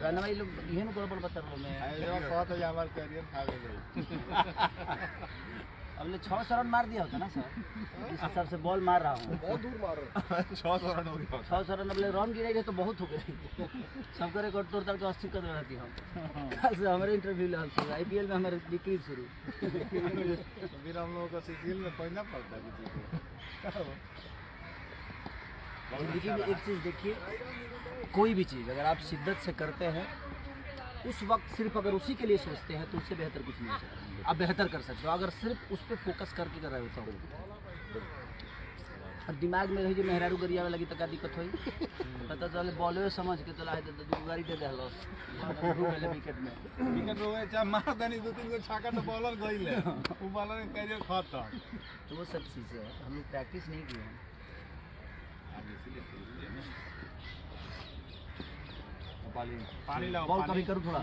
रहने वाली लोग ये न बड़ बता रहा मैं ऐसा कहत है हमार करियर खा गए अगले 600 रन मार दिया होता ना सर, इस हिसाब से बॉल मार रहा हूँ। बहुत दूर मार रहा है 600 रन हो गया 600 रन अगले रन गिरे गए तो बहुत हो गए। सबका रिकॉर्ड तोड़ के 80 कर रहती हम। कल से हमारे इंटरव्यू ले शुरू, आईपीएल में हमारे बिक्री शुरू। फिर हम लोगों का सीसीएल में पढ़ना पड़ता है जिंदगी में एक चीज़ देखिए, कोई भी चीज़ अगर आप शिद्दत से करते हैं उस वक्त सिर्फ अगर उसी के लिए सोचते हैं तो उससे बेहतर कुछ नहीं हो सकता। आप बेहतर कर सकते हो अगर सिर्फ उस पर फोकस करके कर रहे हो तो। और दिमाग में रही जो मेहरारू गरिया में लगी तो क्या दिक्कत हुई, पता चले बॉल समझ के तो लाए दो गाड़ी दे दे लॉस विकेट में विकेट हो गए चाहे मार देनी 2-3 गो छक्का तो बॉलर गइले वो बॉलर के कैरियर खत्म। तो वो सब चीज़ें हैं, हम लोग प्रैक्टिस नहीं किए हैं। पानी लाओ बॉल कभी करूँ थोड़ा।